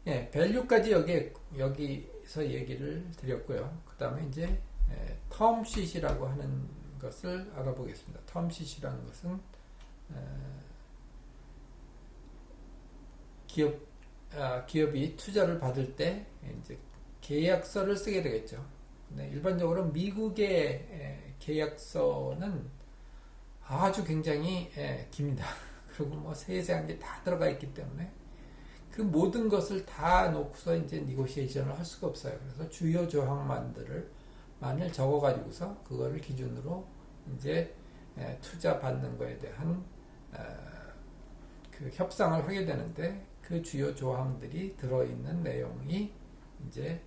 예, 밸류까지 여기서 얘기를 드렸고요. 그 다음에 이제 텀쉿이라고 하는 것을 알아보겠습니다. 텀쉿이라는 것은 기업이 투자를 받을 때 이제 계약서를 쓰게 되겠죠. 네, 일반적으로 미국의 계약서는 아주 굉장히 깁니다. 그리고 뭐 세세한 게 다 들어가 있기 때문에 그 모든 것을 다 놓고서 이제 니고시에이션을 할 수가 없어요. 그래서 주요 조항만을 적어가지고서 그거를 기준으로 이제 투자 받는 거에 대한 그 협상을 하게 되는데 그 주요 조항들이 들어있는 내용이 이제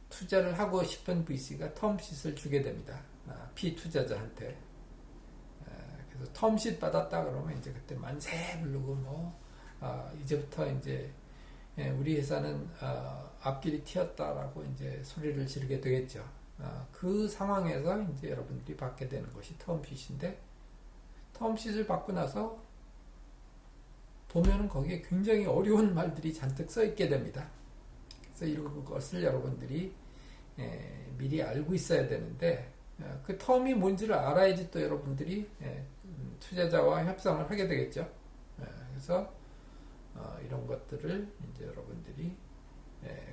투자를 하고 싶은 VC가 텀쉿을 주게 됩니다. 피투자자한테. 그래서 텀쉿 받았다 그러면 이제 그때 만세 부르고 이제부터 이제 우리 회사는 앞길이 튀었다라고 이제 소리를 지르게 되겠죠. 그 상황에서 이제 여러분들이 받게 되는 것이 텀쉿인데, 텀쉿을 받고 나서 보면은 거기에 굉장히 어려운 말들이 잔뜩 써 있게 됩니다. 그래서 이런 것을 여러분들이 미리 알고 있어야 되는데, 그 텀이 뭔지를 알아야지 또 여러분들이 투자자와 협상을 하게 되겠죠. 그래서 이런 것들을 이제 여러분들이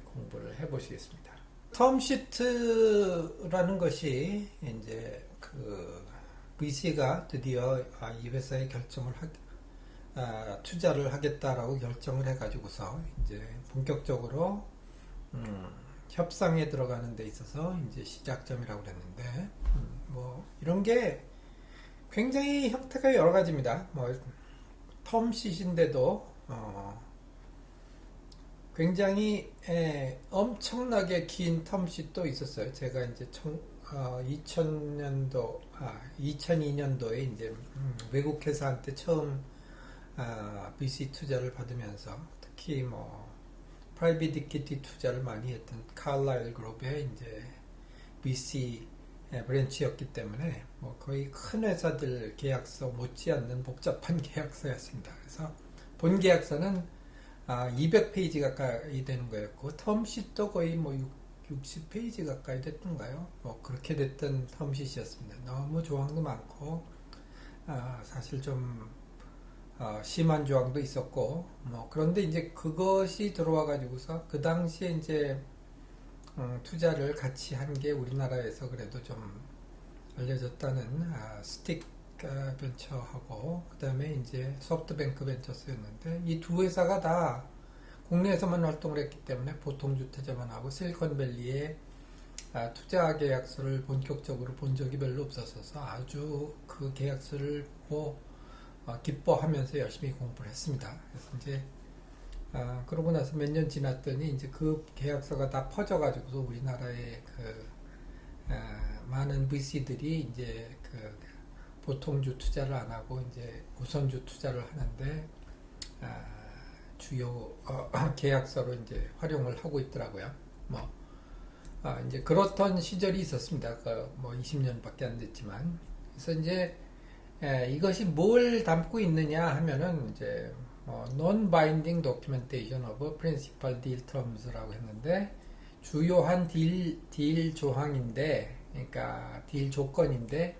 공부를 해 보시겠습니다. 텀시트라는 것이 이제 그 VC가 드디어 이 회사에 투자를 하겠다라고 결정을 해가지고서 이제 본격적으로 협상에 들어가는 데 있어서 이제 시작점이라고 그랬는데, 뭐 이런 게 굉장히 형태가 여러 가지입니다. 뭐 텀쉿인데도 굉장히 엄청나게 긴 텀쉿도 있었어요. 제가 이제 2002년도에 이제 외국 회사한테 처음 VC 투자를 받으면서, 특히 뭐 프라이빗 이퀴티 투자를 많이 했던 칼라일 그룹의 이제 VC 브랜치였기 때문에 뭐 거의 큰 회사들 계약서 못지않는 복잡한 계약서였습니다. 그래서 본 계약서는 200페이지 가까이 되는 거였고, 텀쉿도 거의 뭐 60페이지 가까이 됐던가요? 뭐 그렇게 됐던 텀쉿이었습니다. 너무 조항도 많고 사실 좀 심한 조항도 있었고, 뭐 그런데 이제 그것이 들어와 가지고서 그 당시에 이제 투자를 같이 한 게 우리나라에서 그래도 좀 알려졌다는 스틱 벤처하고, 그 다음에 이제 소프트뱅크 벤처스였는데, 이 두 회사가 다 국내에서만 활동을 했기 때문에 보통주 투자만 하고 실리콘밸리에 투자 계약서를 본격적으로 본 적이 별로 없었어서 아주 그 계약서를 보고 기뻐하면서 열심히 공부를 했습니다. 그래서 이제 그러고 나서 몇 년 지났더니 이제 그 계약서가 다 퍼져가지고서 우리나라의 그 많은 VC들이 이제 그 보통주 투자를 안 하고 이제 우선주 투자를 하는데 주요 계약서로 이제 활용을 하고 있더라고요. 뭐 이제 그렇던 시절이 있었습니다. 뭐 20년밖에 안 됐지만. 그래서 이제 이것이 뭘 담고 있느냐 하면은 이제 Non-binding documentation of principal deal terms라고 했는데, 주요한 딜 조항인데, 그러니까 딜 조건인데,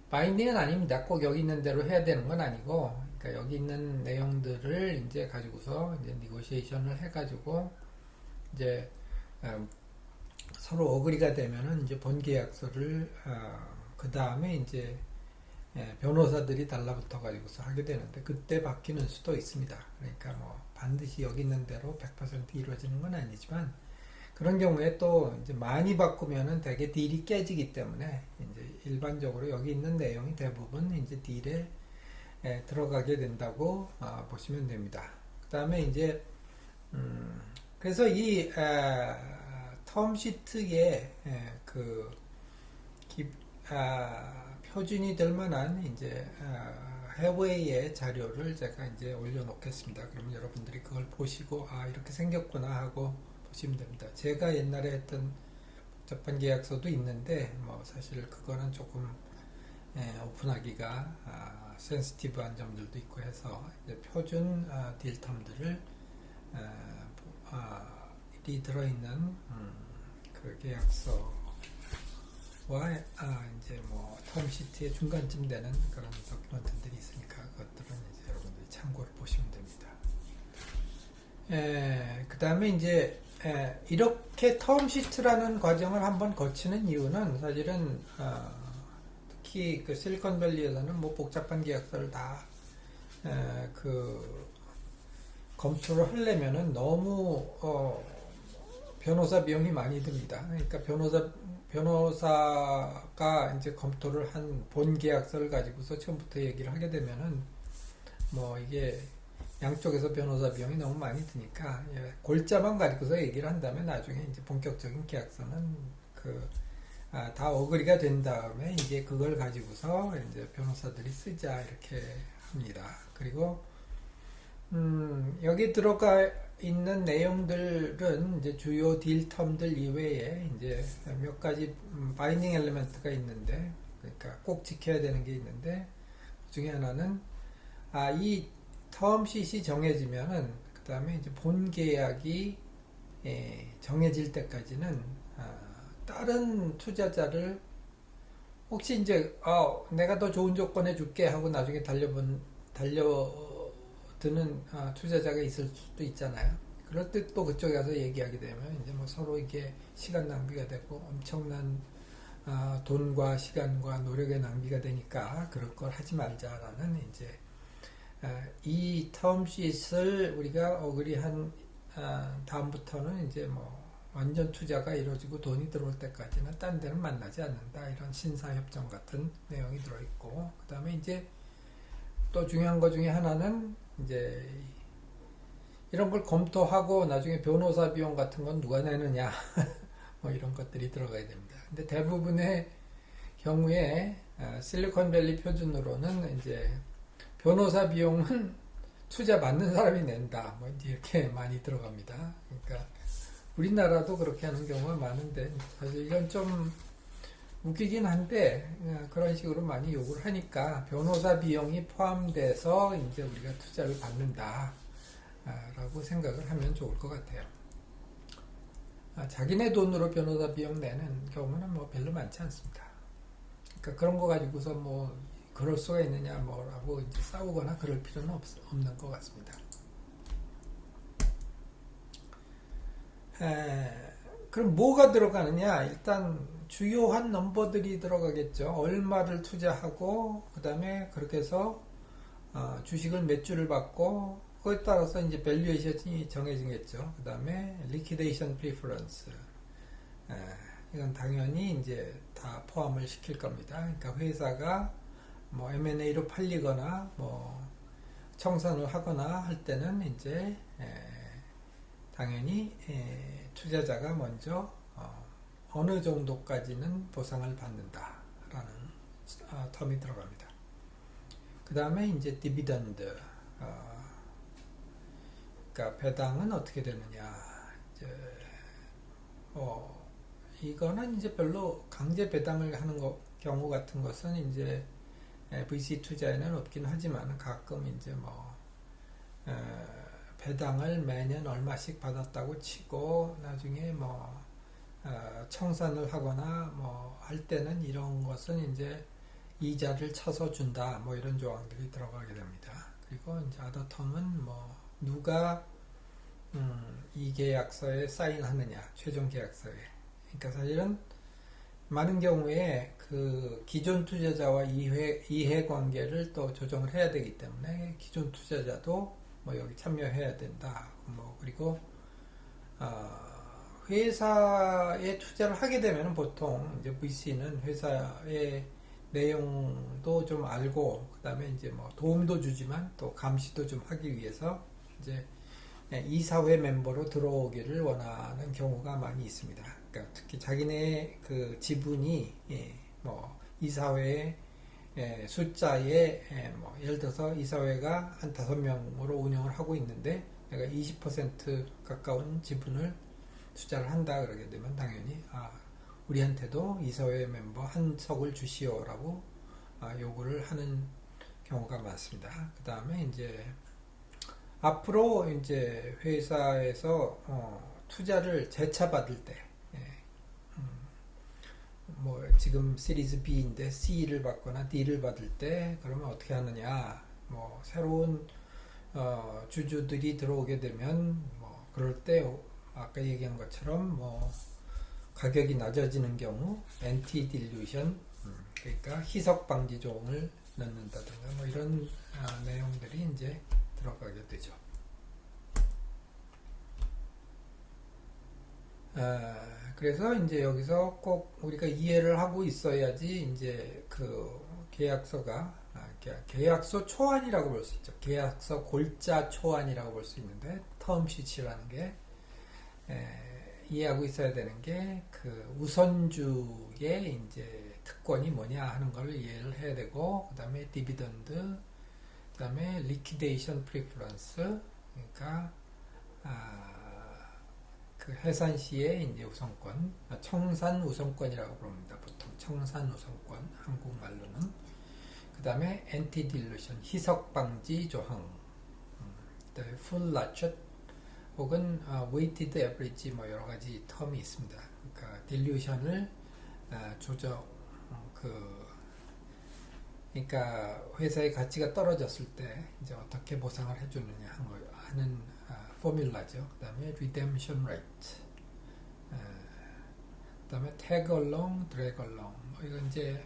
바인딩은 아닙니다. 꼭 여기 있는 대로 해야 되는 건 아니고, 그러니까 여기 있는 내용들을 이제 가지고서 이제 니고시에이션을 해가지고 이제 서로 어그리가 되면은 이제 본계약서를 그 다음에 이제 변호사들이 달라붙어 가지고서 하게 되는데, 그때 바뀌는 수도 있습니다. 그러니까 뭐 반드시 여기 있는 대로 100% 이루어지는 건 아니지만, 그런 경우에 또 이제 많이 바꾸면은 되게 딜이 깨지기 때문에 이제 일반적으로 여기 있는 내용이 대부분 이제 딜에 들어가게 된다고 보시면 됩니다. 그 다음에 이제 그래서 이 텀시트에 그 표준이 될 만한 이제 해외의 자료를 제가 이제 올려놓겠습니다. 그러면 여러분들이 그걸 보시고 이렇게 생겼구나 하고 보시면 됩니다. 제가 옛날에 했던 복잡한 계약서도 있는데 뭐 사실 그거는 조금 오픈하기가 센시티브한 점들도 있고 해서 이제 표준 딜텀들을 이 들어있는 그 계약서와 이제 뭐 텀시트의 중간쯤 되는 그런 도큐멘트들이 있으니까 그것들은 이제 여러분들이 참고를 보시면 됩니다. 그 다음에 이제 이렇게 텀시트라는 과정을 한번 거치는 이유는 사실은 특히 그 실리콘밸리에서는 뭐 복잡한 계약서를 다 그 검토를 하려면은 너무 변호사 비용이 많이 듭니다. 그러니까 변호사가 이제 검토를 한 본 계약서를 가지고서 처음부터 얘기를 하게 되면은 뭐 이게 양쪽에서 변호사 비용이 너무 많이 드니까 골자만 가지고서 얘기를 한다면 나중에 이제 본격적인 계약서는 다 어그리가 된 다음에 이제 그걸 가지고서 이제 변호사들이 쓰자 이렇게 합니다. 그리고 여기 들어가 있는 내용들은 이제 주요 딜텀들 이외에 이제 몇 가지 바이닝 엘리멘트가 있는데, 그러니까 꼭 지켜야 되는 게 있는데, 그 중에 하나는 이 텀시트이 정해지면은 그 다음에 이제 본 계약이 정해질 때까지는 다른 투자자를 혹시 이제 내가 더 좋은 조건에 줄게 하고 나중에 달려드는 투자자가 있을 수도 있잖아요. 그럴 때 또 그쪽에 가서 얘기하게 되면 이제 뭐 서로 이게 시간 낭비가 되고 엄청난 돈과 시간과 노력의 낭비가 되니까 그럴 걸 하지 말자라는 이제 이 텀시트를 우리가 어그리한 다음부터는 이제 뭐 완전 투자가 이루어지고 돈이 들어올 때까지는 딴 데는 만나지 않는다, 이런 신사협정 같은 내용이 들어있고, 그 다음에 이제 또 중요한 것 중에 하나는 이제 이런 걸 검토하고 나중에 변호사 비용 같은 건 누가 내느냐 뭐 이런 것들이 들어가야 됩니다. 근데 대부분의 경우에 실리콘밸리 표준으로는 이제 변호사 비용은 투자 받는 사람이 낸다, 뭐 이제 이렇게 많이 들어갑니다. 그러니까 우리나라도 그렇게 하는 경우가 많은데 사실 이건 좀 웃기긴 한데 그런 식으로 많이 요구를 하니까 변호사 비용이 포함돼서 이제 우리가 투자를 받는다 라고 생각을 하면 좋을 것 같아요. 자기네 돈으로 변호사 비용 내는 경우는 뭐 별로 많지 않습니다. 그러니까 그런 거 가지고서 뭐 그럴 수가 있느냐 뭐라고 이제 싸우거나 그럴 필요는 없는 것 같습니다. 그럼 뭐가 들어가느냐? 일단 주요한 넘버들이 들어가겠죠. 얼마를 투자하고 그 다음에 그렇게 해서 주식을 몇 주를 받고 그거에 따라서 이제 밸류에이션이 정해지겠죠. 그 다음에 리퀴데이션 프리퍼런스, 이건 당연히 이제 다 포함을 시킬 겁니다. 그러니까 회사가 뭐 M&A로 팔리거나 뭐 청산을 하거나 할 때는 이제 당연히 투자자가 먼저 어느 정도까지는 보상을 받는다라는 텀이 들어갑니다. 그 다음에 이제 디비던드, 그러니까 배당은 어떻게 되느냐. 이제 이거는 이제 별로 강제 배당을 하는 경우 같은 것은 이제 VC 투자에는 없긴 하지만 가끔 이제 뭐 배당을 매년 얼마씩 받았다고 치고 나중에 뭐 청산을 하거나 뭐 할 때는 이런 것은 이제 이자를 쳐서 준다, 뭐 이런 조항들이 들어가게 됩니다. 그리고 이제 아더텀은 뭐 누가 이 계약서에 사인하느냐, 최종 계약서에. 그러니까 사실은 많은 경우에 그 기존 투자자와 이해 관계를 또 조정을 해야 되기 때문에 기존 투자자도 뭐 여기 참여해야 된다. 뭐 그리고 회사에 투자를 하게 되면 보통 이제 VC는 회사의 내용도 좀 알고 그 다음에 이제 뭐 도움도 주지만 또 감시도 좀 하기 위해서 이제 이사회 멤버로 들어오기를 원하는 경우가 많이 있습니다. 그러니까 특히 자기네 그 지분이 뭐 이사회의 숫자에 뭐 예를 들어서 이사회가 한 5명으로 운영을 하고 있는데 내가 20% 가까운 지분을 투자를 한다 그러게 되면 당연히 우리한테도 이사회 멤버 한 석을 주시오라고 요구를 하는 경우가 많습니다. 그 다음에 이제 앞으로 이제 회사에서 투자를 재차받을 때, 예, 뭐 지금 시리즈 B인데 C를 받거나 D를 받을 때 그러면 어떻게 하느냐? 뭐 새로운 주주들이 들어오게 되면 뭐 그럴 때 아까 얘기한 것처럼 뭐 가격이 낮아지는 경우 엔티 딜루션, 그러니까 희석 방지 조항을 넣는다든가 뭐 이런 내용들이 이제 들어가게 되죠. 그래서 이제 여기서 꼭 우리가 이해를 하고 있어야지 이제 그 계약서가 계약서 초안이라고 볼 수 있죠. 계약서 골자 초안이라고 볼 수 있는데 텀시치라는 게 이해하고 있어야 되는 게 그 우선주의 이제 특권이 뭐냐 하는 걸 이해를 해야 되고, 그 다음에 디비던드, 그 다음에 리퀴데이션 프리퍼런스, 그러니까 그 해산 시에 이제 우선권, 청산 우선권이라고 부릅니다. 보통 청산 우선권, 한국말로는. 그 다음에 엔티 딜루션, 희석 방지 조항, 그다음에 풀 라쳇 혹은 웨이티드 에버리지 뭐 여러 가지 텀이 있습니다. 그러니까 딜루션을 조정, 그러니까 회사의 가치가 떨어졌을 때 이제 어떻게 보상을 해주느냐 하는 포뮬라죠. 그 다음에 리뎀션 레이트, 그 다음에 태그 얼롱, 드래그 얼롱, 뭐 이건 이제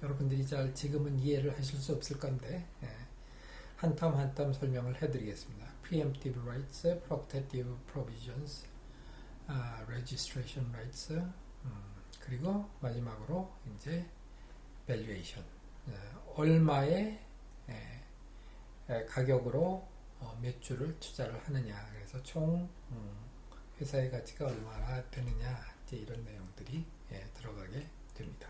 여러분들이 잘 지금은 이해를 하실 수 없을 건데 한 텀 한 텀 설명을 해드리겠습니다. Preemptive rights, protective provisions, registration rights, 그리고 마지막으로 이제 valuation, 얼마의 가격으로 몇 주를 투자를 하느냐, 그래서 총 회사의 가치가 얼마나 되느냐, 이제 이런 내용들이 들어가게 됩니다.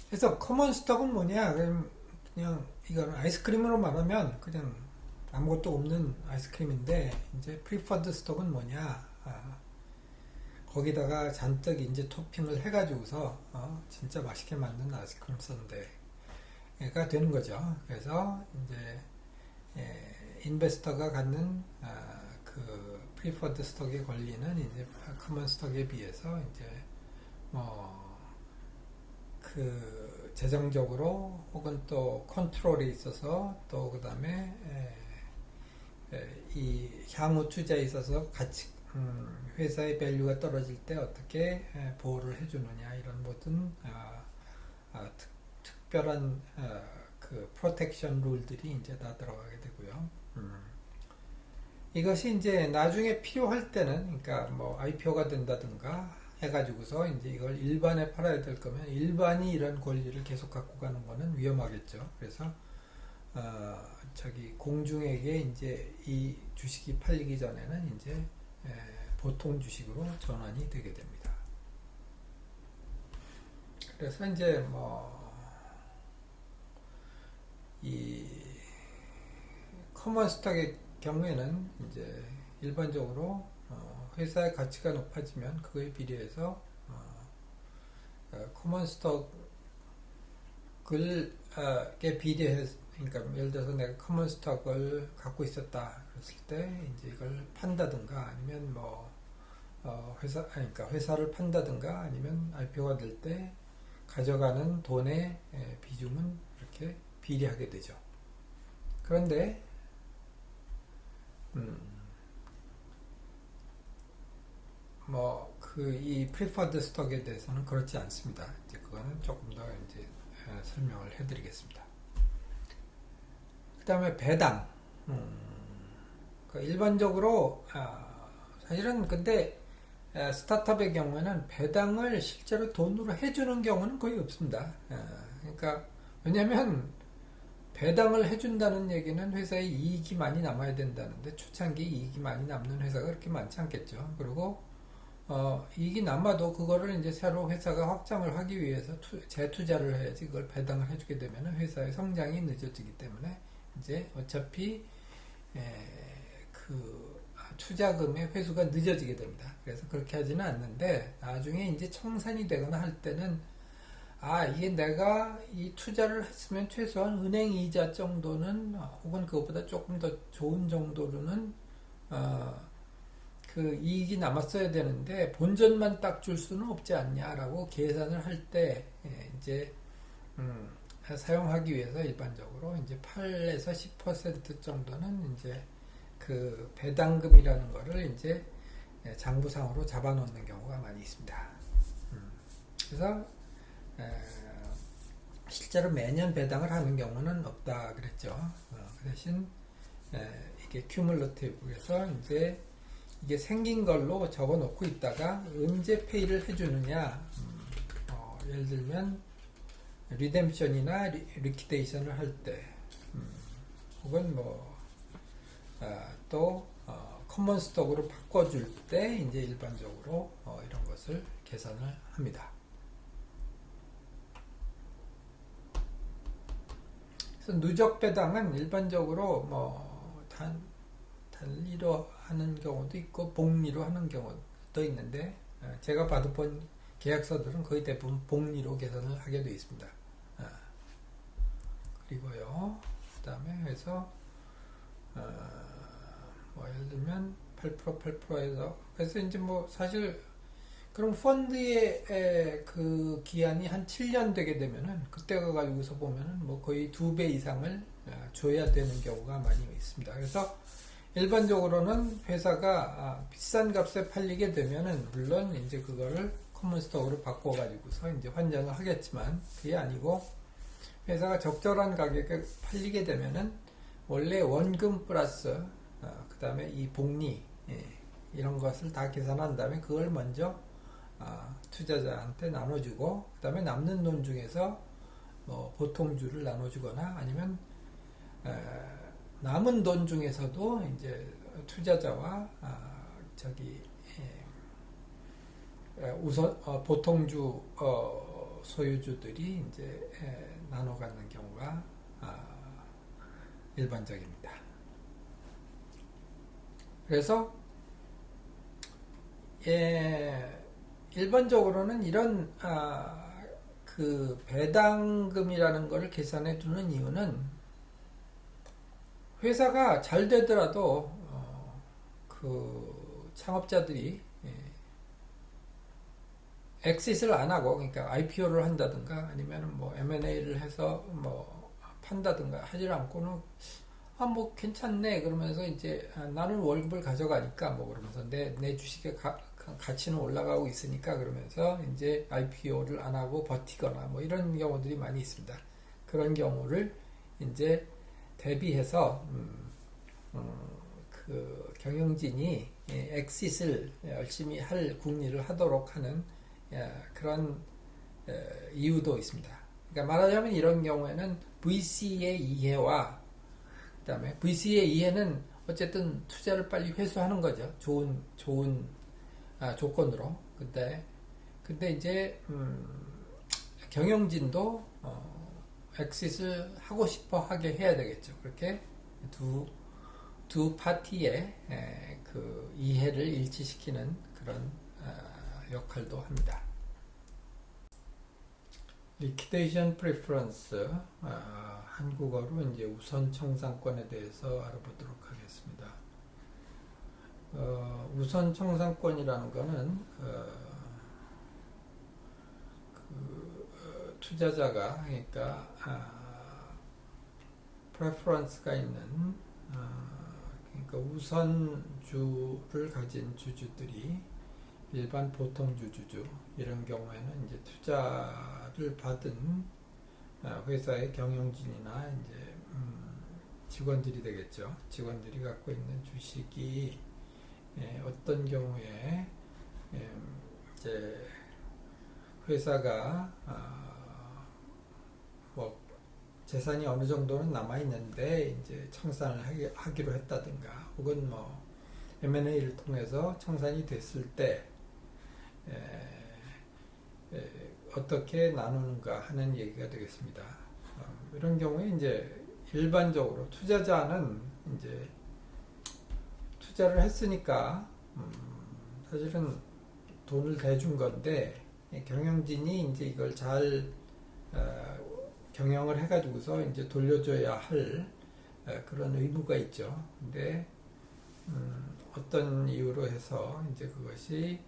그래서 커먼 스톡은 뭐냐? 그냥 이건 아이스크림으로 말하면 그냥 아무것도 없는 아이스크림인데, 이제 프리퍼드 스톡은 뭐냐? 거기다가 잔뜩 이제 토핑을 해가지고서 진짜 맛있게 만든 아이스크림 썬데가 되는 거죠. 그래서 이제 인베스터가 갖는 그 프리퍼드 스톡의 권리는 이제 커먼 스톡에 비해서 이제 뭐 그 재정적으로 혹은 또 컨트롤이 있어서, 또 그 다음에 이 향후 투자에 있어서 가치, 회사의 밸류가 떨어질 때 어떻게 보호를 해주느냐, 이런 모든 특별한 그 프로텍션 룰들이 이제 다 들어가게 되고요. 이것이 이제 나중에 필요할 때는, 그러니까 뭐 IPO가 된다든가 해가지고서 이제 이걸 일반에 팔아야 될 거면 일반이 이런 권리를 계속 갖고 가는 거는 위험하겠죠. 그래서 공중에게 이제 이 주식이 팔리기 전에는 이제 보통 주식으로 전환이 되게 됩니다. 그래서 이제 뭐 이 커먼 스톡의 경우에는 이제 일반적으로 회사의 가치가 높아지면 그거에 비례해서 커먼 스톡을에 비례해서, 그러니까 예를 들어서 내가 커먼 스톡을 갖고 있었다 그랬을 때 이제 이걸 판다든가 아니면 뭐 그러니까 회사를 판다든가 아니면 IPO가 될 때 가져가는 돈의 비중은 이렇게 비례하게 되죠. 그런데 뭐 이 프리퍼드 스톡에 대해서는 그렇지 않습니다. 이제 그거는 조금 더 이제 설명을 해드리겠습니다. 그 다음에 배당. 일반적으로 사실은 근데 스타트업의 경우에는 배당을 실제로 돈으로 해주는 경우는 거의 없습니다. 그러니까 왜냐하면 배당을 해준다는 얘기는 회사에 이익이 많이 남아야 된다는데, 초창기 이익이 많이 남는 회사가 그렇게 많지 않겠죠. 그리고 이익이 남아도 그거를 이제 새로 회사가 확장을 하기 위해서 재투자를 해야지, 그걸 배당을 해주게 되면 회사의 성장이 늦어지기 때문에 이제 어차피 투자금의 회수가 늦어지게 됩니다. 그래서 그렇게 하지는 않는데 나중에 이제 청산이 되거나 할 때는 이게 내가 이 투자를 했으면 최소한 은행 이자 정도는 혹은 그것보다 조금 더 좋은 정도로는 그 이익이 남았어야 되는데 본전만 딱 줄 수는 없지 않냐라고 계산을 할 때 이제 사용하기 위해서 일반적으로 이제 8에서 10% 정도는 이제 그 배당금이라는 거를 이제 장부상으로 잡아놓는 경우가 많이 있습니다. 그래서 실제로 매년 배당을 하는 경우는 없다 그랬죠. 그 대신 이게 큐뮬러티브에서 이제 이게 생긴 걸로 적어 놓고 있다가 언제 페이를 해주느냐, 예를 들면 리뎀션이나 리퀴데이션을 할 때, 혹은 또 커먼 스톡으로 바꿔줄 때 이제 일반적으로 이런 것을 계산을 합니다. 그래서 누적 배당은 일반적으로 단리로 하는 경우도 있고 복리로 하는 경우도 있는데 제가 받아본 계약서들은 거의 대부분 복리로 계산을 하게 되어 있습니다. 그리고요, 그 다음에 해서 예를 들면 8% 8%에서 그래서 이제 사실 그럼 펀드의 그 기한이 한 7년 되게 되면은 그때 가지고서 보면은 거의 2배 이상을 줘야 되는 경우가 많이 있습니다. 그래서 일반적으로는 회사가 비싼 값에 팔리게 되면은 물론 이제 그거를 커먼 스톡으로 바꿔가지고서 이제 환전을 하겠지만 그게 아니고 회사가 적절한 가격에 팔리게 되면은 원래 원금 플러스 그 다음에 이 복리 이런 것을 다 계산한 다음에 그걸 먼저 투자자한테 나눠주고 그 다음에 남는 돈 중에서 보통주를 나눠주거나 아니면 남은 돈 중에서도 이제 투자자와 우선 보통주 소유주들이 이제 나눠 갖는 경우가 일반적입니다. 그래서 일반적으로는 이런 그 배당금이라는 것을 계산해 두는 이유는 회사가 잘 되더라도 그 창업자들이 엑싯을 안 하고 그러니까 IPO를 한다든가 아니면 M&A를 해서 판다든가 하지 않고는 괜찮네 그러면서 이제 나는 월급을 가져가니까 그러면서 내 주식의 가치는 올라가고 있으니까 그러면서 이제 IPO를 안 하고 버티거나 이런 경우들이 많이 있습니다. 그런 경우를 이제 대비해서 그 경영진이 엑싯을 열심히 할 궁리를 하도록 하는 그런 이유도 있습니다. 그러니까 말하자면 이런 경우에는 VC의 이해와 그 다음에 VC의 이해는 어쨌든 투자를 빨리 회수하는 거죠. 좋은 조건으로. 근데 이제 경영진도 엑싯을 하고 싶어 하게 해야 되겠죠. 그렇게 두 파티의 그 이해를 일치시키는 그런 역할도 합니다. 리퀴데이션 프리퍼런스, 한국어로 이제 우선 청산권에 대해서 알아보도록 하겠습니다. 우선 청산권이라는 것은 투자자가 그러니까 프레퍼런스가 있는 그러니까 우선주를 가진 주주들이 일반 보통주주 이런 경우에는 이제 투자를 받은 회사의 경영진이나 이제 직원들이 되겠죠. 직원들이 갖고 있는 주식이 어떤 경우에 이제 회사가 재산이 어느 정도는 남아 있는데 이제 청산을 하기로 했다든가 혹은 M&A를 통해서 청산이 됐을 때 어떻게 나누는가 하는 얘기가 되겠습니다. 이런 경우에 이제 일반적으로 투자자는 이제 투자를 했으니까 사실은 돈을 대준 건데 경영진이 이제 이걸 잘 경영을 해가지고서 이제 돌려줘야 할 그런 의무가 있죠. 근데 어떤 이유로 해서 이제 그것이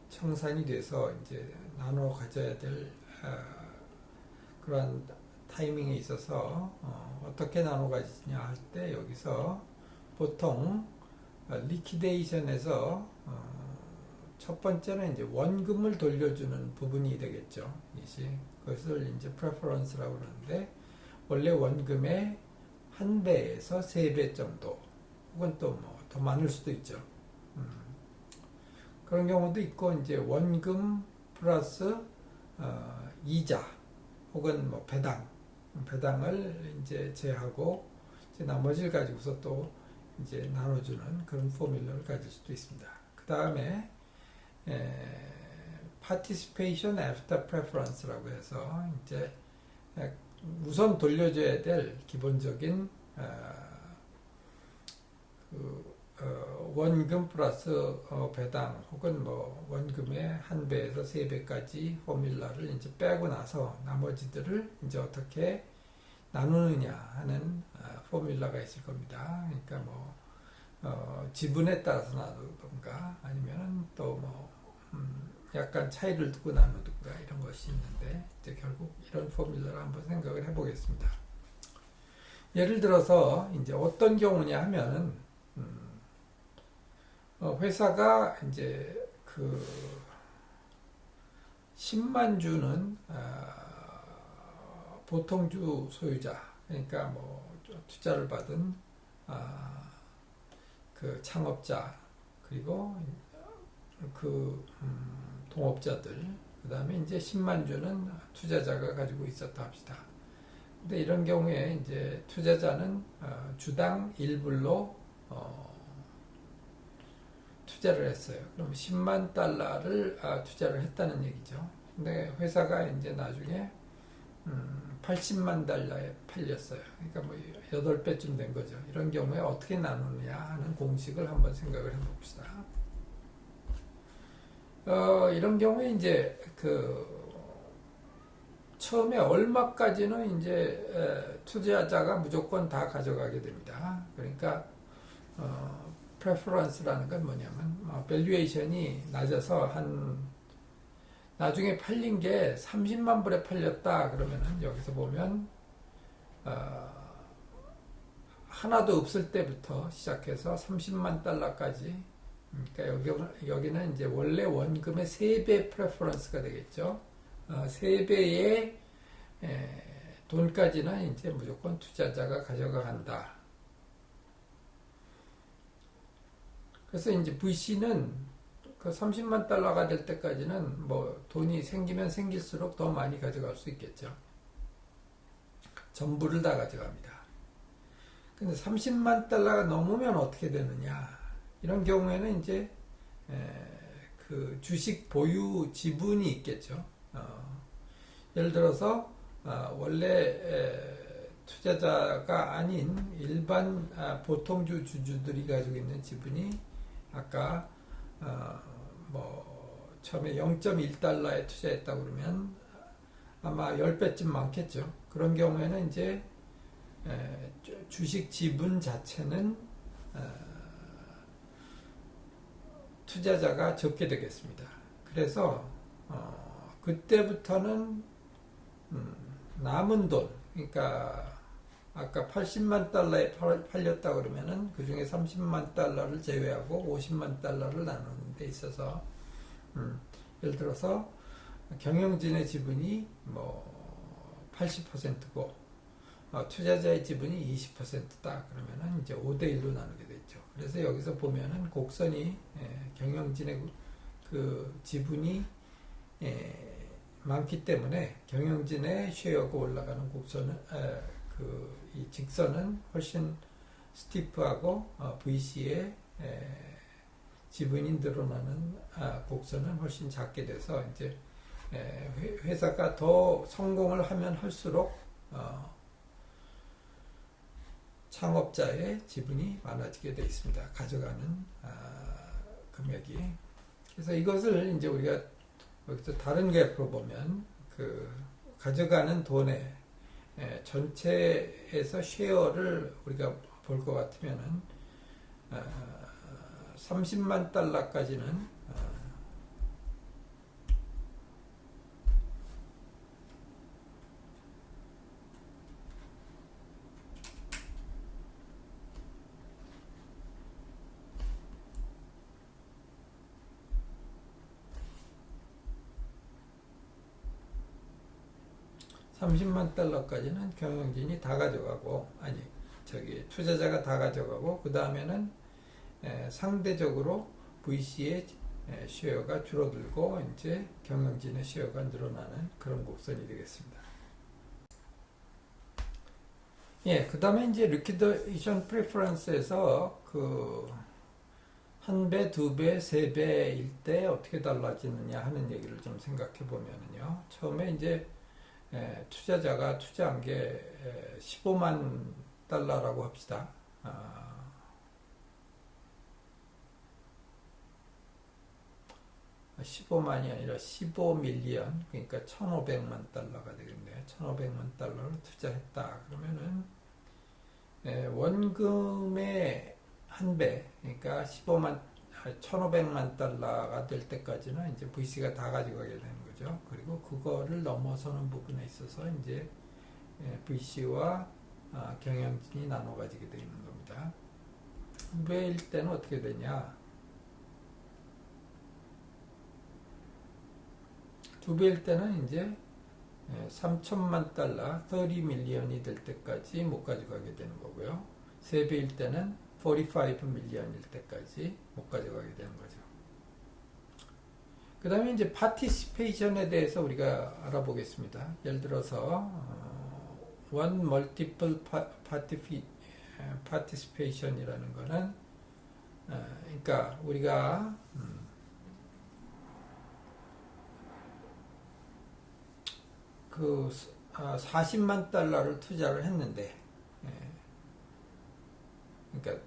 청산이 돼서 이제 나눠 가져야 될 그러한 타이밍에 있어서 어떻게 나눠 가지냐 할 때 여기서 보통 리퀴데이션에서 첫 번째는 이제 원금을 돌려주는 부분이 되겠죠. 그것을 이제 프레퍼런스라고 그러는데 원래 원금의 1배에서 3배 정도 혹은 또 뭐 더 많을 수도 있죠. 그런 경우도 있고 이제 원금 플러스 이자 혹은 뭐 배당을 이제 제하고 이제 나머지를 가지고서 또 이제 나눠주는 그런 포뮬러를 가질 수도 있습니다. 그 다음에 participation after preference라고 해서 이제 우선 돌려줘야 될 기본적인 원금 플러스 배당 혹은 뭐 원금의 1배에서 3배까지 포뮬라를 이제 빼고 나서 나머지들을 이제 어떻게 나누느냐 하는 포뮬라가 있을 겁니다. 그러니까 뭐 지분에 따라서 나누든가 아니면 또 뭐 약간 차이를 두고 나누든가 이런 것이 있는데 이제 결국 이런 포뮬라를 한번 생각을 해보겠습니다. 예를 들어서 이제 어떤 경우냐 하면은 회사가 이제 그 10만 주는 보통주 소유자, 그러니까 뭐 투자를 받은 그 창업자 그리고 그 동업자들, 그 다음에 이제 10만 주는 투자자가 가지고 있었다 합시다. 근데 이런 경우에 이제 투자자는 주당 1불로 투자를 했어요. 그럼 10만 달러를 투자를 했다는 얘기죠. 근데 회사가 이제 나중에 80만 달러에 팔렸어요. 그러니까 뭐 8배쯤 된 거죠. 이런 경우에 어떻게 나누느냐 하는 공식을 한번 생각을 해봅시다. 이런 경우에 이제 처음에 얼마까지는 이제 투자자가 무조건 다 가져가게 됩니다. 그러니까 preference라는 건 뭐냐면 밸류에이션이 낮아서 나중에 팔린 게 30만 불에 팔렸다 그러면은 여기서 보면 하나도 없을 때부터 시작해서 30만 달러까지, 그러니까 여기는 이제 원래 원금의 3배 프레퍼런스가 되겠죠. 3배의 돈까지는 이제 무조건 투자자가 가져간다. 그래서 이제 VC는 그 30만 달러가 될 때까지는 뭐 돈이 생기면 생길수록 더 많이 가져갈 수 있겠죠. 전부를 다 가져갑니다. 근데 30만 달러가 넘으면 어떻게 되느냐? 이런 경우에는 이제 그 주식 보유 지분이 있겠죠. 예를 들어서 원래 투자자가 아닌 일반 보통주 주주들이 가지고 있는 지분이 아까 뭐 처음에 0.1달러에 투자했다고 그러면 아마 10배쯤 많겠죠. 그런 경우에는 이제 주식 지분 자체는 투자자가 적게 되겠습니다. 그래서 그때부터는 남은 돈, 그러니까 아까 80만 달러에 팔렸다 그러면은 그 중에 30만 달러를 제외하고 50만 달러를 나누는 데 있어서 예를 들어서 경영진의 지분이 뭐 80%고 투자자의 지분이 20%다 그러면은 이제 5대1로 나누게 되죠. 그래서 여기서 보면은 곡선이 경영진의 그 지분이 많기 때문에 경영진의 쉐어가 올라가는 곡선은 이 직선은 훨씬 스티프하고 VC의 지분이 늘어나는 곡선은 훨씬 작게 돼서 이제 회사가 더 성공을 하면 할수록 창업자의 지분이 많아지게 되어 있습니다. 가져가는 금액이. 그래서 이것을 이제 우리가 여기서 다른 그래프로 보면 그 가져가는 돈의 전체에서 쉐어를 우리가 볼 것 같으면은 30만 달러까지는 30만 달러까지는 경영진이 다 가져가고, 아니, 투자자가 다 가져가고, 그 다음에는 상대적으로 VC의 쉐어가 줄어들고, 이제 경영진의 쉐어가 늘어나는 그런 곡선이 되겠습니다. 예, 그 다음에 이제 리퀴데이션 프레퍼런스에서 그 1배, 2배, 3배일 때 어떻게 달라지느냐 하는 얘기를 좀 생각해 보면은요. 처음에 이제 투자자가 투자한 게 15만 달러라고 합시다. 15만이 아니라 15밀리언, 그러니까 1,500만 달러가 되겠네요. 1,500만 달러를 투자했다. 그러면은 원금의 한 배, 그러니까 1,500만 달러가 될 때까지는 이제 VC가 다 가져가게 되는 거죠. 그리고 그거를 넘어서는 부분에 있어서 이제 VC와 경영진이 나눠 가지게 되어 있는 겁니다. 2배일 때는 어떻게 되냐? 2배일 때는 이제 3천만 달러, 30밀리언이 될 때까지 못 가져가게 되는 거고요. 3배일 때는 45밀리언일 때까지 못 가져가게 되는 거죠. 그 다음에 이제 파티시페이션에 대해서 우리가 알아보겠습니다. 예를 들어서 one multiple participation이라는 거는 그러니까 우리가 그 40만 달러를 투자를 했는데, 그러니까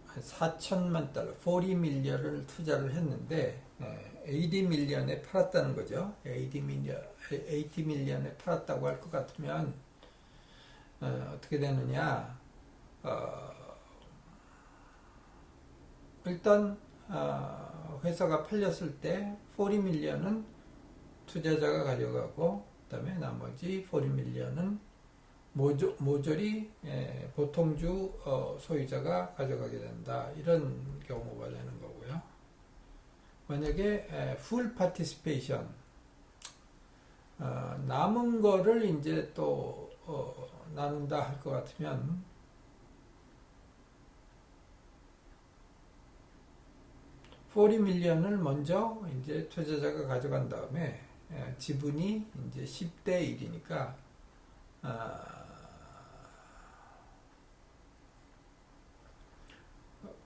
4천만 달러, 40밀리언을 투자를 했는데 80밀리언에 팔았다는 거죠. 80밀리언에 팔았다고 할 것 같으면 어떻게 되느냐? 일단 회사가 팔렸을 때 40밀리언은 투자자가 가져가고, 그 다음에 나머지 40밀리언은 모조리 보통주 소유자가 가져가게 된다. 이런 경우가 되는 거고요. 만약에 full participation, 남은 거를 이제 또 나눈다 할 것 같으면 40밀리언을 먼저 이제 투자자가 가져간 다음에 지분이 이제 10대 1이니까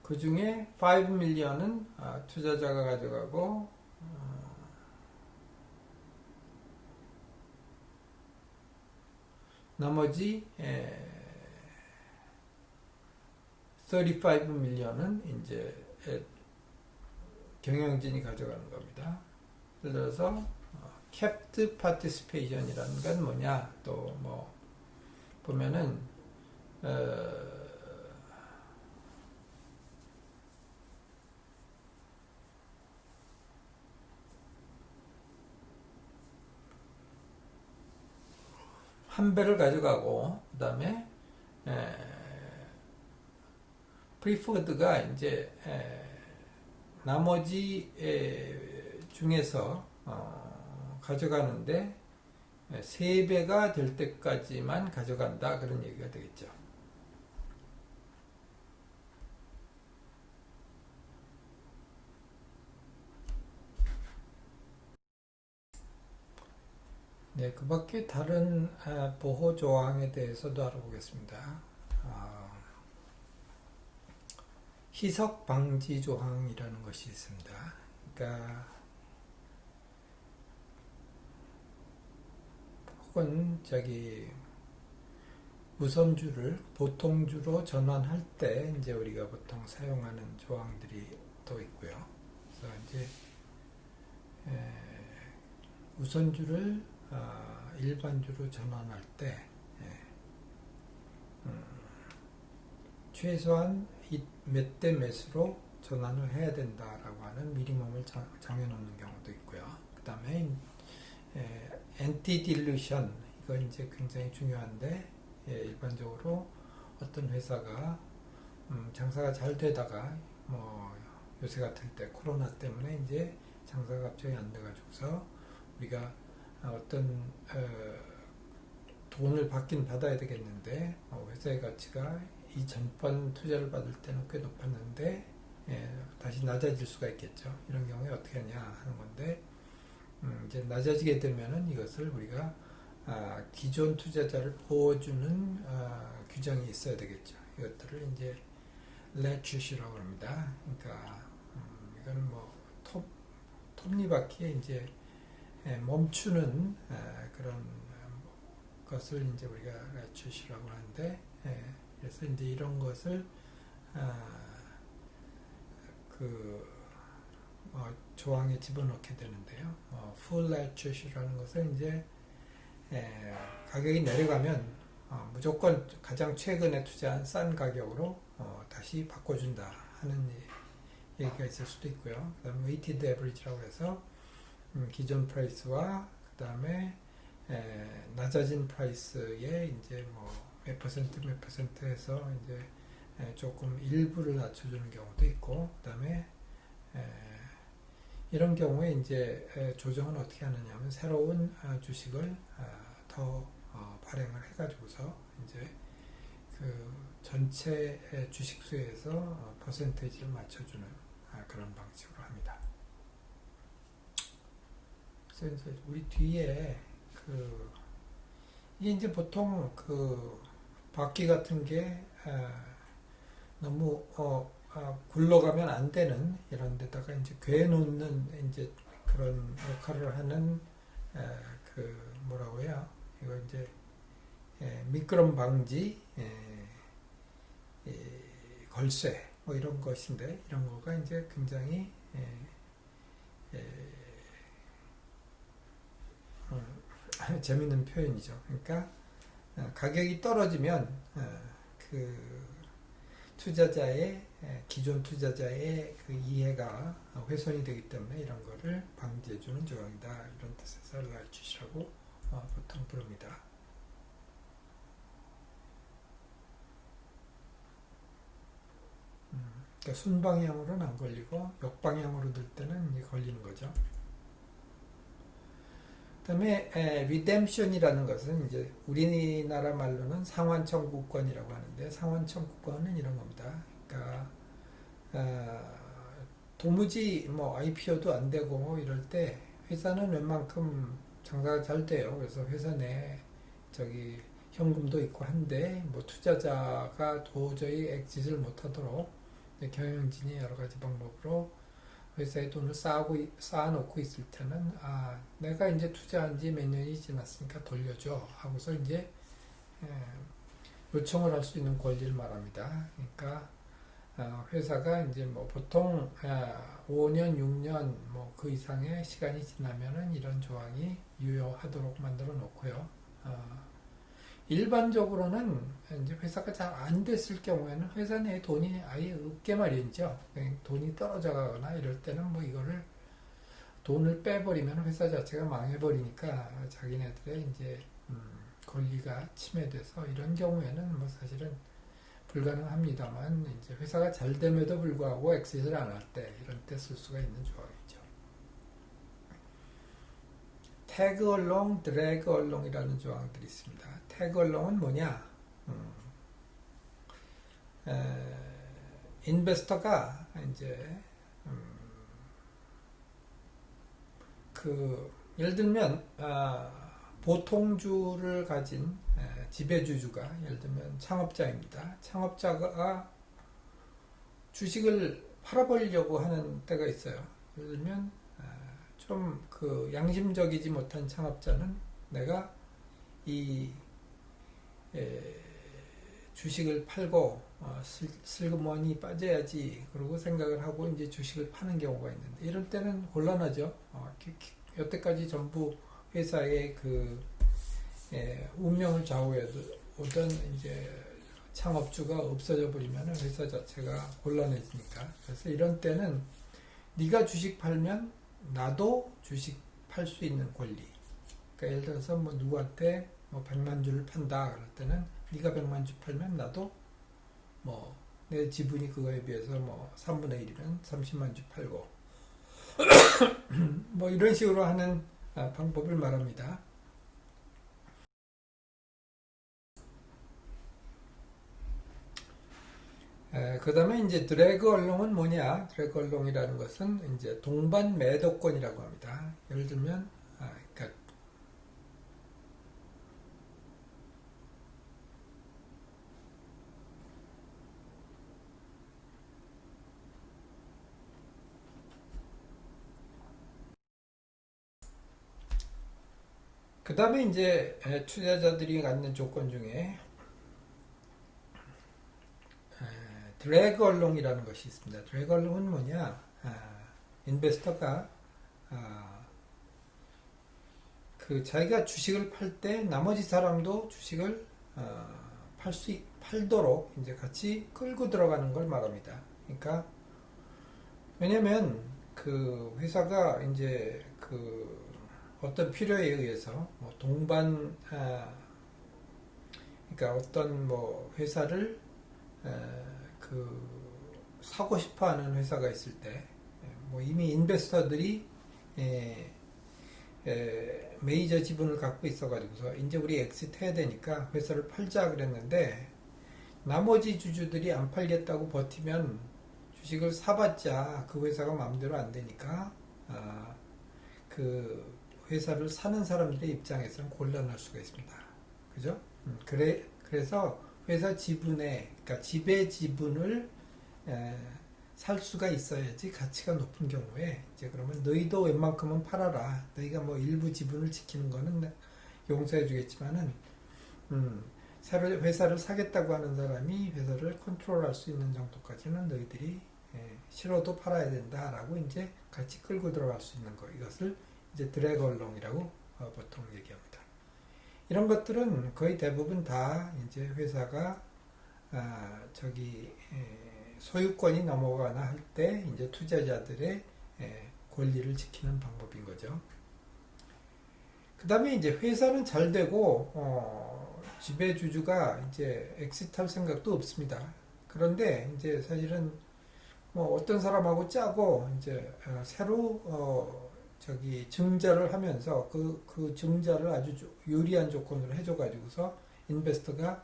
그 중에 5밀리언은 투자자가 가져가고 나머지 35밀리언은 이제 경영진이 가져가는 겁니다. 예를 들어서 kept participation이라는 건 뭐냐? 또 뭐 보면은 한 배를 가져가고, 그 다음에 프리포드가 이제 나머지 중에서 가져가는데 3배가 될 때까지만 가져간다, 그런 얘기가 되겠죠. 네, 그 밖에 다른 보호 조항에 대해서도 알아보겠습니다. 희석 방지 조항이라는 것이 있습니다. 그러니까 혹은 우선주를 보통주로 전환할 때 이제 우리가 보통 사용하는 조항들이 또 있고요. 그래서 이제 우선주를 일반주로 전환할 때 최소한 몇 대 몇으로 전환을 해야 된다라고 하는 미니멈을 정해놓는 경우도 있고요. 그 다음에 엔티 딜루션, 이건 이제 굉장히 중요한데, 일반적으로 어떤 회사가 장사가 잘 되다가 요새 같은 때 코로나 때문에 이제 장사가 갑자기 안 돼가지고서 우리가 어떤 돈을 받긴 받아야 되겠는데 회사의 가치가 이 전번 투자를 받을 때는 꽤 높았는데 다시 낮아질 수가 있겠죠. 이런 경우에 어떻게 하냐 하는 건데, 이제 낮아지게 되면은 이것을 우리가 기존 투자자를 보호주는 규정이 있어야 되겠죠. 이것들을 이제 레츄시라고 합니다. 그러니까 이거는 톱니바퀴에 이제 멈추는 그런 것을 이제 우리가 레츄시라고 하는데, 그래서 이제 이런 것을 조항에 집어넣게 되는데요. full leture라는 것은 이제 가격이 내려가면 무조건 가장 최근에 투자한 싼 가격으로 다시 바꿔준다 하는 얘기가 있을 수도 있고요. 그 다음에 weighted average라고 해서 기존 프라이스와 그 다음에 낮아진 프라이스에 이제 몇 퍼센트 해서 이제 조금 일부를 낮춰주는 경우도 있고, 그 다음에 이런 경우에 이제 조정은 어떻게 하느냐면 새로운 주식을 더 발행을 해가지고서 이제 그 전체 주식 수에서 퍼센테이지를 맞춰주는 그런 방식으로 합니다. 그래서 이제 우리 뒤에 이게 이제 보통 바퀴 같은 게 너무 굴러가면 안 되는 이런 데다가 이제 괴놓는 이제 그런 역할을 하는 뭐라고 해요? 이거 이제 미끄럼 방지 걸쇠 이런 것인데, 이런 거가 이제 굉장히 재밌는 표현이죠. 그러니까 가격이 떨어지면 투자자의 기존 투자자의 그 이해가 훼손이 되기 때문에 이런 거를 방지해주는 조항이다, 이런 뜻에서 라이츠라고 보통 부릅니다. 그러니까 순방향으로는 안 걸리고 역방향으로 들 때는 이제 걸리는 거죠. 그 다음에 리뎀션이라는 것은 이제 우리나라 말로는 상환 청구권이라고 하는데, 상환 청구권은 이런 겁니다. 그러니까 도무지 IPO도 안 되고 이럴 때 회사는 웬만큼 장사가 잘 돼요. 그래서 회사 내에 현금도 있고 한데 투자자가 도저히 엑짓을 못하도록 경영진이 여러 가지 방법으로 회사에 돈을 쌓아놓고 있을 때는 내가 이제 투자한 지 몇 년이 지났으니까 돌려줘 하고서 이제 요청을 할 수 있는 권리를 말합니다. 그러니까 회사가 이제 보통 5년, 6년 그 이상의 시간이 지나면은 이런 조항이 유효하도록 만들어 놓고요. 일반적으로는 이제 회사가 잘 안 됐을 경우에는 회사 내에 돈이 아예 없게 마련이죠. 돈이 떨어져 가거나 이럴 때는 이거를 돈을 빼버리면 회사 자체가 망해버리니까 자기네들의 이제 권리가 침해돼서 이런 경우에는 사실은 불가능합니다만, 이제 회사가 잘 됨에도 불구하고 엑시트를 안 할 때, 이런 때 쓸 수가 있는 조항이죠. 태그 얼롱, 드래그 얼롱이라는 조항들이 있습니다. 태그 얼롱은 뭐냐? 인베스터가 이제 예를 들면 보통주를 가진 지배주주가 예를 들면 창업자입니다. 창업자가 주식을 팔아버리려고 하는 때가 있어요. 예를 들면 좀 양심적이지 못한 창업자는 내가 이 주식을 팔고 슬그머니 빠져야지 그러고 생각을 하고 이제 주식을 파는 경우가 있는데 이럴 때는 곤란하죠. 여태까지 전부 회사의 그 운명을 좌우해오던 이제 창업주가 없어져 버리면 회사 자체가 곤란해지니까. 그래서 이런 때는 네가 주식 팔면 나도 주식 팔 수 있는 권리. 그러니까 예를 들어서 뭐 누구한테 뭐 100만 주를 판다 그럴 때는 네가 100만 주 팔면 나도 뭐 내 지분이 그거에 비해서 뭐 3분의 1이면 30만 주 팔고 뭐 이런 식으로 하는 방법을 말합니다. 그 다음에 이제 드래그 얼롱은 뭐냐? 드래그 얼롱이라는 것은 이제 동반 매도권이라고 합니다. 예를 들면, 그러니까 그 다음에 이제 투자자들이 갖는 조건 중에 드래그 얼롱이라는 것이 있습니다. 드래그 얼롱은 뭐냐? 인베스터가 그 자기가 주식을 팔 때 나머지 사람도 주식을 팔도록 이제 같이 끌고 들어가는 걸 말합니다. 그러니까 왜냐면 그 회사가 이제 그 어떤 필요에 의해서 뭐 동반 그러니까 어떤 뭐 회사를 그 사고 싶어하는 회사가 있을 때 뭐 이미 인베스터들이 메이저 지분을 갖고 있어가지고서 이제 우리 엑시트 해야 되니까 회사를 팔자 그랬는데 나머지 주주들이 안 팔겠다고 버티면 주식을 사봤자 그 회사가 마음대로 안 되니까 그 회사를 사는 사람들의 입장에서는 곤란할 수가 있습니다. 그죠? 그래서 회사 지분에, 그러니까 지배 지분을 살 수가 있어야지 가치가 높은 경우에 이제 그러면 너희도 웬만큼은 팔아라. 너희가 뭐 일부 지분을 지키는 거는 용서해 주겠지만은 새로 회사를 사겠다고 하는 사람이 회사를 컨트롤할 수 있는 정도까지는 너희들이 싫어도 팔아야 된다라고 이제 같이 끌고 들어갈 수 있는 거. 이것을 이제 드래그 얼롱이라고 보통 얘기합니다. 이런 것들은 거의 대부분 다 이제 회사가 소유권이 넘어가나 할 때 이제 투자자들의 권리를 지키는 방법인 거죠. 그 다음에 이제 회사는 잘 되고 지배주주가 이제 엑시트할 생각도 없습니다. 그런데 이제 사실은 뭐 어떤 사람하고 짜고 이제 새로 증자를 하면서 그 증자를 아주 유리한 조건으로 해줘가지고서 인베스터가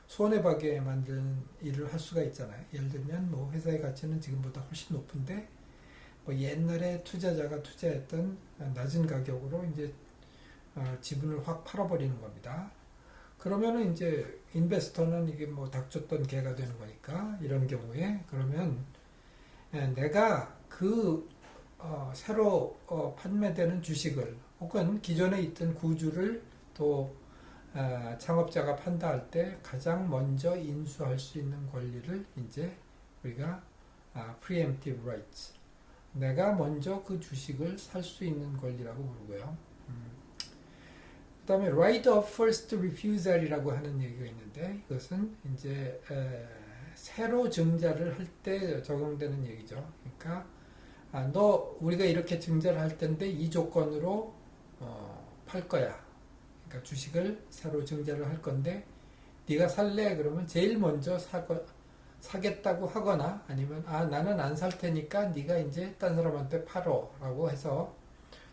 손해보게 만드는 일을 할 수가 있잖아요. 예를 들면 뭐 회사의 가치는 지금보다 훨씬 높은데 뭐 옛날에 투자자가 투자했던 낮은 가격으로 이제 지분을 확 팔아버리는 겁니다. 그러면은 이제 인베스터는 이게 뭐 닥쳤던 개가 되는 거니까 이런 경우에 그러면 내가 새로 판매되는 주식을 혹은 기존에 있던 구주를 또 창업자가 판다할 때 가장 먼저 인수할 수 있는 권리를 이제 우리가 preemptive rights, 내가 먼저 그 주식을 살 수 있는 권리라고 부르고요. 그 다음에 right of first refusal이라고 하는 얘기가 있는데 이것은 이제 새로 증자를 할 때 적용되는 얘기죠. 그러니까 우리가 이렇게 증자를 할 텐데 이 조건으로 팔 거야. 그러니까 주식을 새로 증자를 할 건데 네가 살래? 그러면 제일 먼저 사겠다고 하거나 아니면 나는 안 살 테니까 네가 이제 딴 사람한테 팔어 라고 해서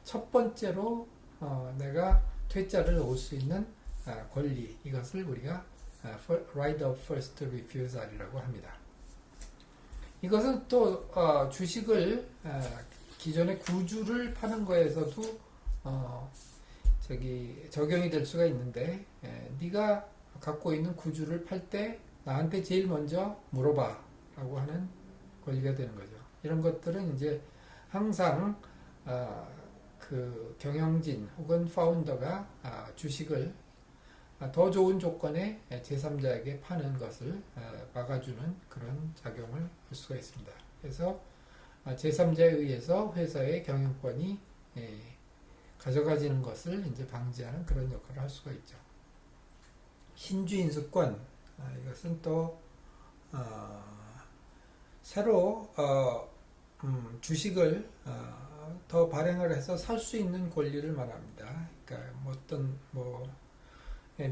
첫 번째로 내가 퇴짜를 놓을 수 있는 권리, 이것을 우리가 right of first refusal이라고 합니다. 이것은 또 주식을 기존의 구주를 파는 거에서도 적용이 될 수가 있는데 네가 갖고 있는 구주를 팔 때 나한테 제일 먼저 물어봐 라고 하는 권리가 되는 거죠. 이런 것들은 이제 항상 그 경영진 혹은 파운더가 주식을 더 좋은 조건에 제3자에게 파는 것을 막아주는 그런 작용을 할 수가 있습니다. 그래서 제3자에 의해서 회사의 경영권이 가져가지는 것을 이제 방지하는 그런 역할을 할 수가 있죠. 신주인수권, 이것은 또 새로 주식을 더 발행을 해서 살 수 있는 권리를 말합니다. 그러니까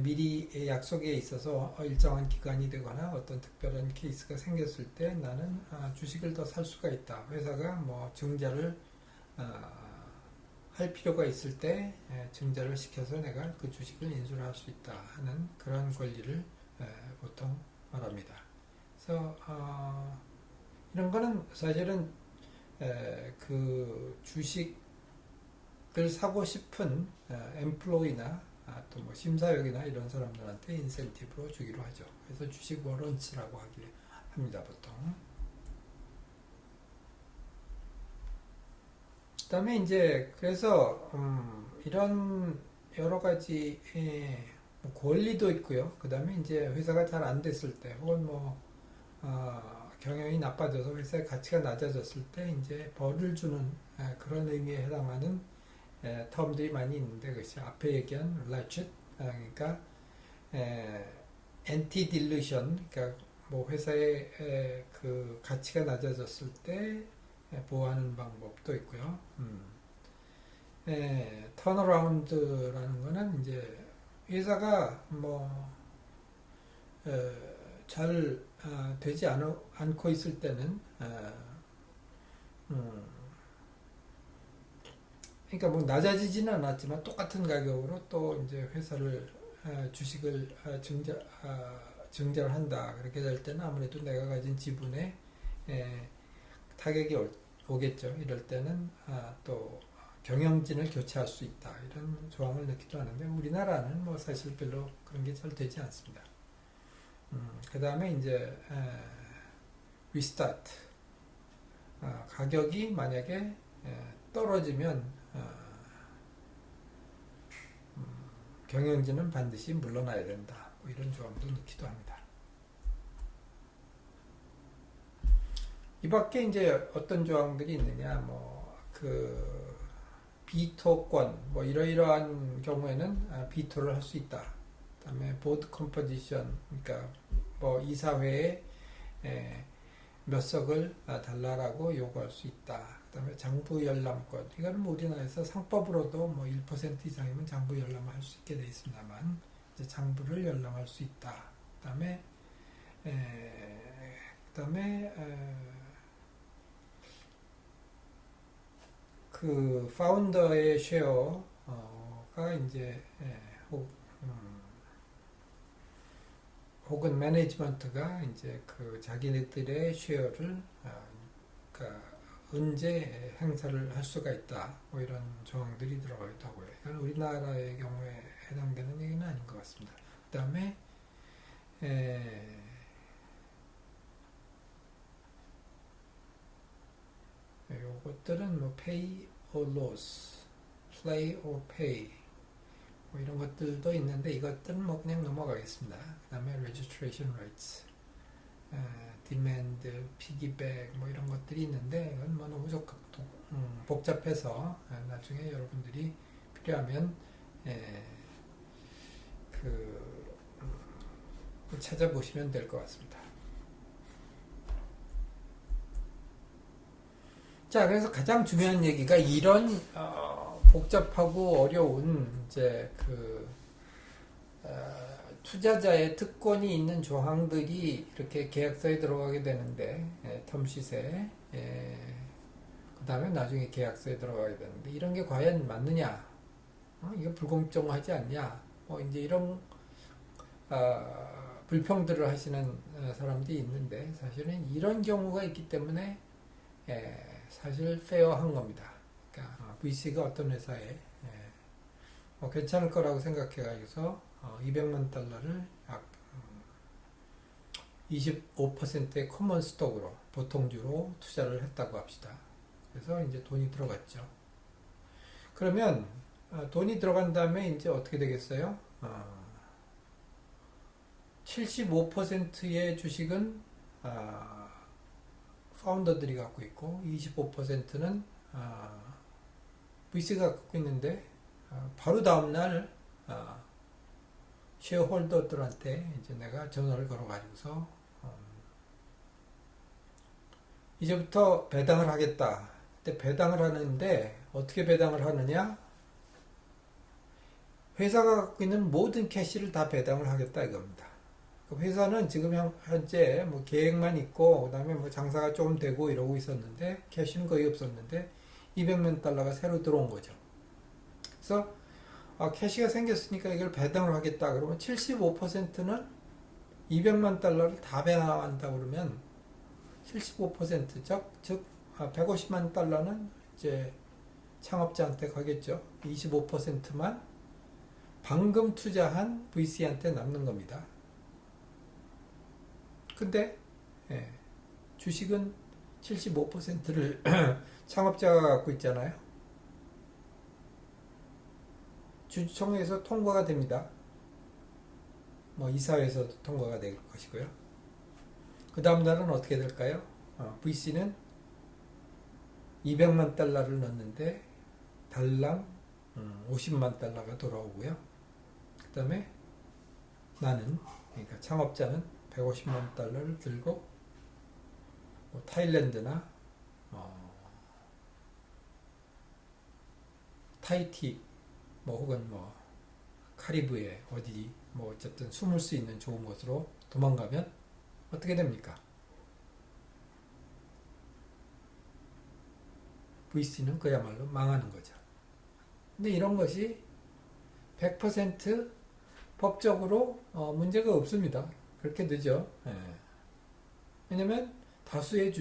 미리 약속에 있어서 일정한 기간이 되거나 어떤 특별한 케이스가 생겼을 때 나는 주식을 더 살 수가 있다. 회사가 증자를 할 필요가 있을 때 증자를 시켜서 내가 그 주식을 인수를 할 수 있다 하는 그런 권리를 보통 말합니다. 그래서 이런 거는 사실은 그 주식을 사고 싶은 엠플로이나 또 심사역이나 이런 사람들한테 인센티브로 주기로 하죠. 그래서 주식 워런츠라고 합니다, 보통. 그다음에 이제 그래서 이런 여러 가지 권리도 있고요. 그다음에 이제 회사가 잘 안 됐을 때 혹은 경영이 나빠져서 회사의 가치가 낮아졌을 때 이제 벌을 주는 그런 의미에 해당하는 텀들이 많이 있는데 그것이 앞에 얘기한 ratchet, 그러니까 anti dilution, 그러니까 회사의 그 가치가 낮아졌을 때 보호하는 방법도 있고요. 턴어라운드라는 거는 이제 회사가 잘 되지 않고 있을 때는 그러니까 낮아지지는 않았지만 똑같은 가격으로 또 이제 회사를 주식을 증자를 한다. 그렇게 될 때는 아무래도 내가 가진 지분에 타격이 오겠죠. 이럴 때는 또 경영진을 교체할 수 있다. 이런 조항을 넣기도 하는데 우리나라는 사실 별로 그런 게 잘 되지 않습니다. 그 다음에 이제 리스타트, 가격이 만약에 떨어지면 경영진은 반드시 물러나야 된다. 이런 조항도 넣기도 합니다. 이 밖에 이제 어떤 조항들이 있느냐, 비토권, 이러이러한 경우에는 비토를 할 수 있다. 그 다음에 보드 컴포지션, 그러니까 이사회에 몇 석을 달라라고 요구할 수 있다. 그 다음에 장부 열람권, 이거는 우리나라에서 상법으로도 1% 이상이면 장부 열람을 할 수 있게 되어 있습니다만 이제 장부를 열람할 수 있다. 그 다음에 그 파운더의 쉐어가 이제 혹은 매니지먼트가 이제 그 자기네들의 쉐어를 그러니까 언제 행사를 할 수가 있다. 이런 조항들이 들어가 있다고요. 이건 우리나라의 경우에 해당되는 얘기는 아닌 것 같습니다. 그 다음에 요것들은 pay or lose, play or pay 이런 것들도 있는데 이것들은 그냥 넘어가겠습니다. 그 다음에 registration rights, demand, piggyback 이런 것들이 있는데 이건 너무 복잡해서 나중에 여러분들이 필요하면 찾아보시면 될 것 같습니다. 자, 그래서 가장 중요한 얘기가 이런 복잡하고 어려운 이제 투자자의 특권이 있는 조항들이 이렇게 계약서에 들어가게 되는데 텀시세, 그 다음에 나중에 계약서에 들어가게 되는데 이런 게 과연 맞느냐? 이거 불공정하지 않냐? 이제 이런 불평들을 하시는 사람들이 있는데 사실은 이런 경우가 있기 때문에 사실 페어한 겁니다. 그러니까 VC가 어떤 회사에 괜찮을 거라고 생각해가지고서 200만 달러를 약 25%의 커먼 스톡으로 보통주로 투자를 했다고 합시다. 그래서 이제 돈이 들어갔죠. 그러면 돈이 들어간 다음에 이제 어떻게 되겠어요? 75%의 주식은 파운더들이 갖고 있고 25%는 VC가 갖고 있는데 바로 다음날 쉐어홀더들한테 이제 내가 전화를 걸어가지고서 이제부터 배당을 하겠다. 근데 배당을 하는데 어떻게 배당을 하느냐? 회사가 갖고 있는 모든 캐시를 다 배당을 하겠다 이겁니다. 회사는 지금 현재 뭐 계획만 있고 그다음에 뭐 장사가 좀 되고 이러고 있었는데 캐시는 거의 없었는데 200만 달러가 새로 들어온 거죠. 그래서 캐시가 생겼으니까 이걸 배당을 하겠다 그러면 75%는 200만 달러를 다 배당한다 그러면 75% 즉 150만 달러는 이제 창업자한테 가겠죠. 25%만 방금 투자한 VC한테 남는 겁니다. 근데 주식은 75%를 창업자가 갖고 있잖아요. 주주총회에서 통과가 됩니다. 뭐 이사회에서도 통과가 될 것이고요. 그 다음 날은 어떻게 될까요? VC는 200만 달러를 넣는데 달랑 50만 달러가 돌아오고요. 그 다음에 나는, 그러니까 창업자는 150만 달러를 들고 뭐 타일랜드나 타이티 뭐 혹은 뭐 카리브해 어디 뭐 어쨌든 숨을 수 있는 좋은 곳으로 도망가면 어떻게 됩니까? VC는 그야말로 망하는 거죠. 근데 이런 것이 100% 법적으로 문제가 없습니다. 그렇게 되죠. 왜냐면 다수의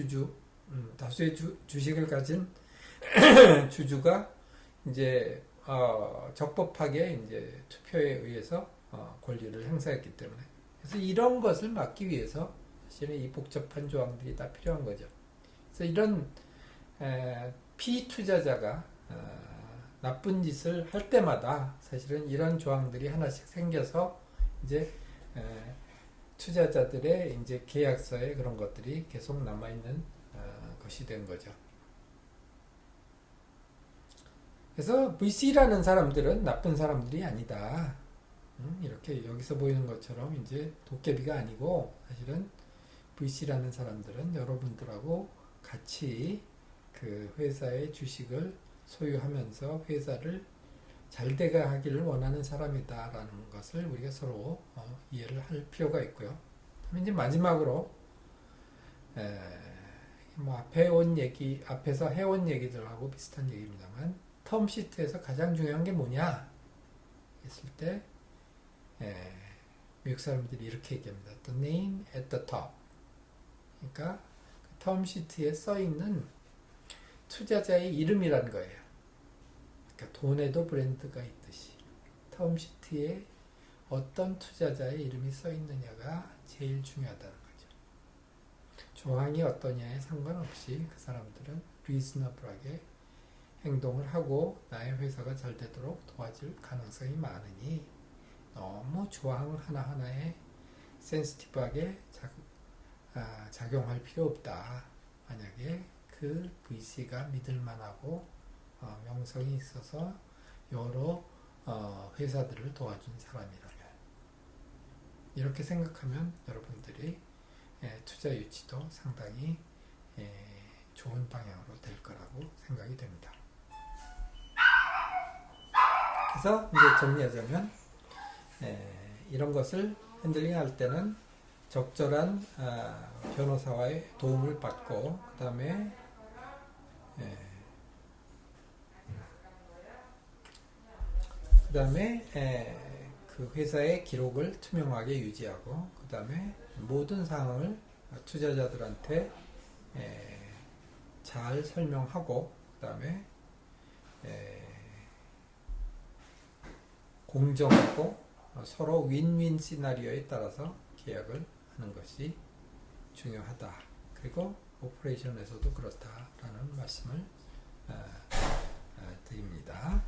다수의 주식을 가진 주주가 이제 적법하게 이제 투표에 의해서 권리를 행사했기 때문에. 그래서 이런 것을 막기 위해서 사실은 이 복잡한 조항들이 다 필요한 거죠. 그래서 이런 피투자자가 나쁜 짓을 할 때마다 사실은 이런 조항들이 하나씩 생겨서 이제 투자자들의 이제 계약서에 그런 것들이 계속 남아있는 것이 된 거죠. 그래서 VC라는 사람들은 나쁜 사람들이 아니다. 이렇게 여기서 보이는 것처럼 이제 도깨비가 아니고 사실은 VC라는 사람들은 여러분들하고 같이 그 회사의 주식을 소유하면서 회사를 잘 돼가 하기를 원하는 사람이다라는 것을 우리가 서로 이해를 할 필요가 있고요. 이제 마지막으로 뭐 앞에서 해온 얘기들하고 비슷한 얘기입니다만 텀시트에서 가장 중요한 게 뭐냐 했을 때 미국 사람들이 이렇게 얘기합니다. The name at the top. 그러니까 그 텀시트에 써 있는 투자자의 이름이라는 거예요. 그러니까 돈에도 브랜드가 있듯이 텀시트에 어떤 투자자의 이름이 써 있느냐가 제일 중요하다는 거죠. 조항이 어떠냐에 상관없이 그 사람들은 리즈너블하게 행동을 하고 나의 회사가 잘 되도록 도와줄 가능성이 많으니 너무 조항 하나하나에 센시티브하게 작용할 필요 없다. 만약에 그 VC가 믿을만하고 명성이 있어서 여러 회사들을 도와준 사람이라면 이렇게 생각하면 여러분들이 투자 유치도 상당히 좋은 방향으로 될 거라고 생각이 됩니다. 그래서 이제 정리하자면 이런 것을 핸들링 할 때는 적절한 변호사와의 도움을 받고 그 다음에 그 회사의 기록을 투명하게 유지하고 그 다음에 모든 상황을 투자자들한테 잘 설명하고 그 다음에 공정하고 서로 윈윈 시나리오에 따라서 계약을 하는 것이 중요하다. 그리고 오퍼레이션에서도 그렇다라는 말씀을 드립니다.